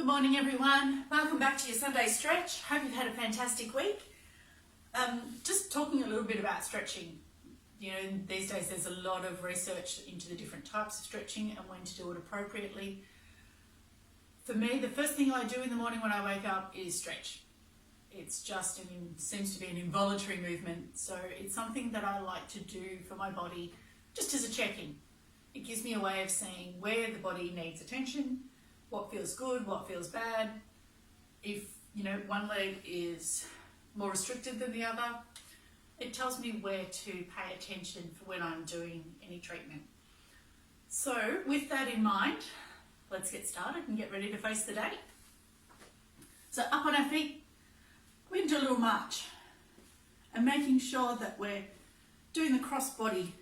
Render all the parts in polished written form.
Good morning everyone, welcome back to your Sunday stretch. Hope you've had a fantastic week. Just talking a little bit about stretching. You know, these days there's a lot of research into the different types of stretching and when to do it appropriately. For me, the first thing I do in the morning when I wake up is stretch. It's just, seems to be an involuntary movement, so it's something that I like to do for my body just as a check-in. It gives me a way of seeing where the body needs attention, what feels good, what feels bad. If, one leg is more restricted than the other, it tells me where to pay attention for when I'm doing any treatment. So with that in mind, let's get started and get ready to face the day. So up on our feet, we're going to do a little march and making sure that we're doing the cross body.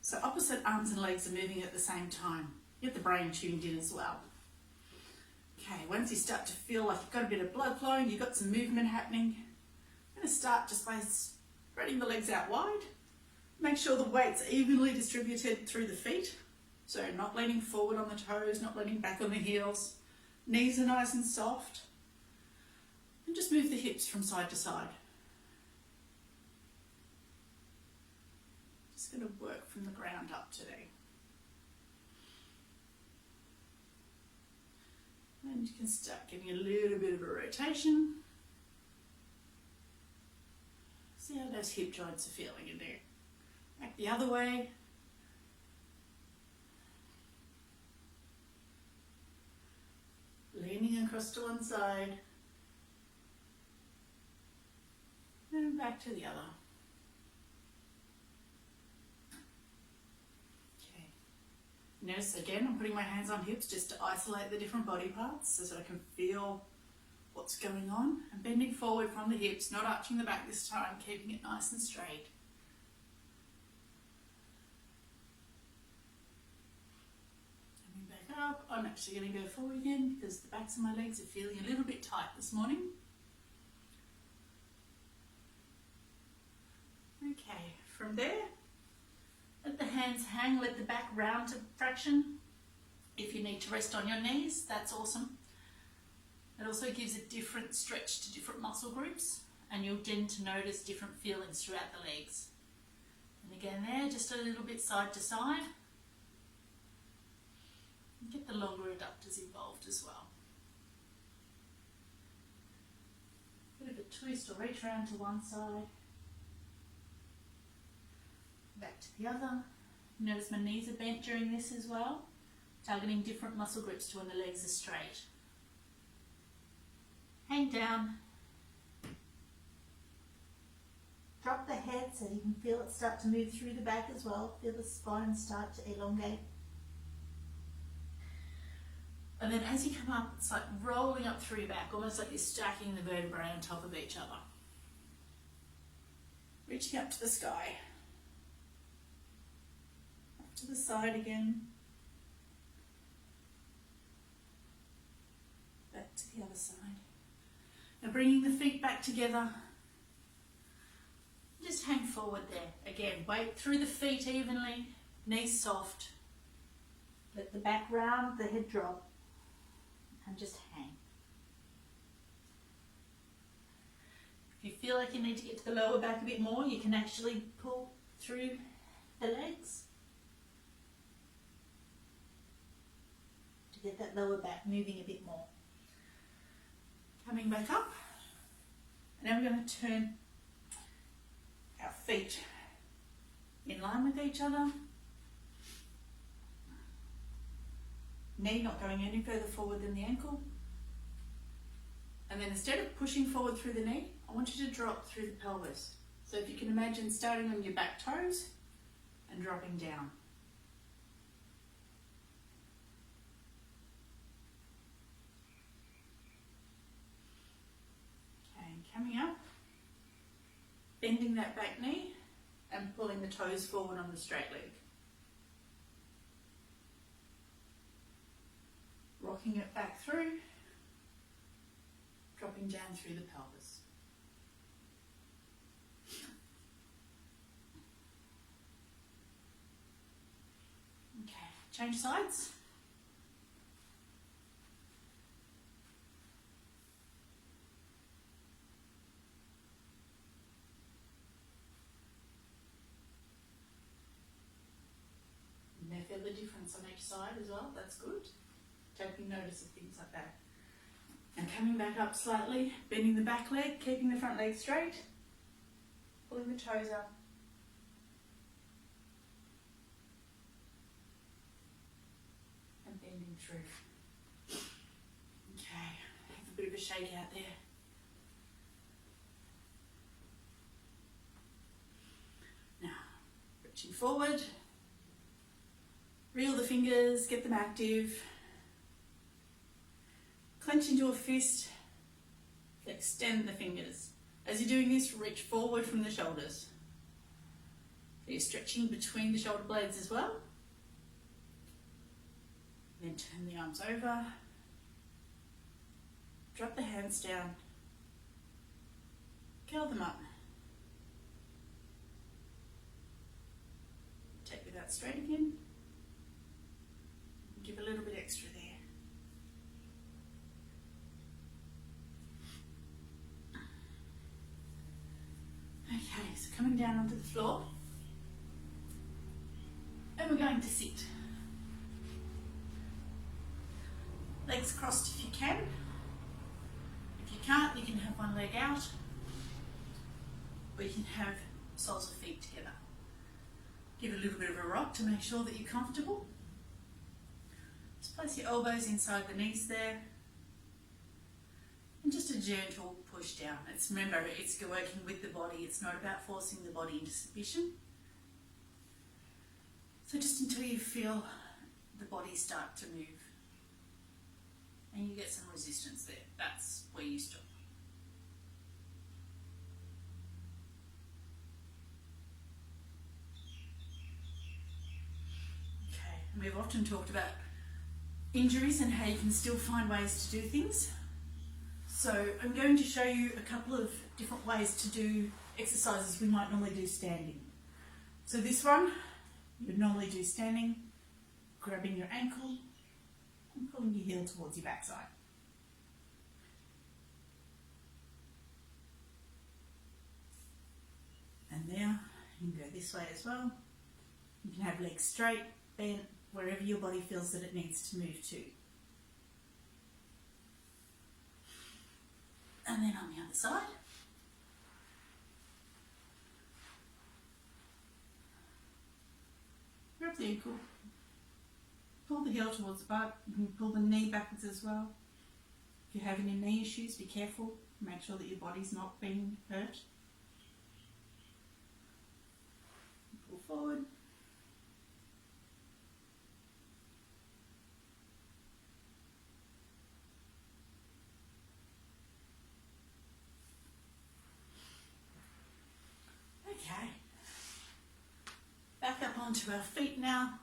So opposite arms and legs are moving at the same time. Get the brain tuned in as well. Okay, once you start to feel like you've got a bit of blood flowing, you've got some movement happening, I'm going to start just by spreading the legs out wide. Make sure the weight's evenly distributed through the feet. So not leaning forward on the toes, not leaning back on the heels. Knees are nice and soft. And just move the hips from side to side. Just going to work from the ground up today. And you can start getting a little bit of a rotation. See how those hip joints are feeling in there. Back the other way. Leaning across to one side. And back to the other. Notice again, I'm putting my hands on hips just to isolate the different body parts so that I can feel what's going on. I'm bending forward from the hips, not arching the back this time, keeping it nice and straight. Coming back up, I'm actually going to go forward again because the backs of my legs are feeling a little bit tight this morning. Okay, from there, let the hands hang, let the back round to fraction. If you need to rest on your knees, that's awesome. It also gives a different stretch to different muscle groups and you'll tend to notice different feelings throughout the legs. And again there, just a little bit side to side. And get the longer adductors involved as well. Bit of a twist or reach around to one side. Back to the other. Notice my knees are bent during this as well, targeting different muscle groups to when the legs are straight. Hang down. Drop the head so you can feel it start to move through the back as well. Feel the spine start to elongate. And then as you come up, it's like rolling up through your back, almost like you're stacking the vertebrae on top of each other. Reaching up to the sky. To the side again, back to the other side. Now bringing the feet back together, just hang forward there. Again, weight through the feet evenly, knees soft, let the back round, the head drop, and just hang. If you feel like you need to get to the lower back a bit more, you can actually pull through the legs. Get that lower back moving a bit more. Coming back up. And now we're going to turn our feet in line with each other. Knee not going any further forward than the ankle. And then instead of pushing forward through the knee, I want you to drop through the pelvis. So if you can imagine starting on your back toes and dropping down. Coming up, bending that back knee and pulling the toes forward on the straight leg. Rocking it back through, dropping down through the pelvis. Okay, change sides. feel the difference on each side as well. That's good. Taking notice of things like that. And coming back up slightly, bending the back leg, keeping the front leg straight, pulling the toes up. And bending through. Okay, have a bit of a shake out there. Now, reaching forward, reel the fingers, get them active. Clench into a fist, extend the fingers. As you're doing this, reach forward from the shoulders. So you're stretching between the shoulder blades as well. Then turn the arms over. Drop the hands down. Curl them up. Take that straight again. Give a little bit extra there. Okay, so coming down onto the floor, and we're going to sit. Legs crossed if you can. If you can't, you can have one leg out, or you can have soles of feet together. Give a little bit of a rock to make sure that you're comfortable. Just place your elbows inside the knees there. And just a gentle push down. Remember, it's working with the body. It's not about forcing the body into submission. So just until you feel the body start to move. And you get some resistance there. That's where you stop. Okay, and we've often talked about injuries and how you can still find ways to do things. So I'm going to show you a couple of different ways to do exercises we might normally do standing. So this one, you'd normally do standing, grabbing your ankle and pulling your heel towards your backside. And now you can go this way as well. You can have legs straight, bent, wherever your body feels that it needs to move to. And then on the other side. Grab the ankle, pull the heel towards the butt. You can pull the knee backwards as well. If you're having any knee issues, be careful. Make sure that your body's not being hurt. Pull forward. Okay. Back up onto our feet now.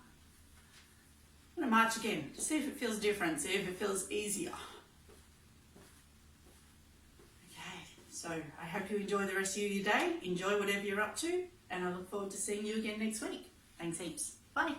I'm going to march again to see if it feels different, see if it feels easier. Okay, so I hope you enjoy the rest of your day. Enjoy whatever you're up to, and I look forward to seeing you again next week. Thanks heaps. Bye.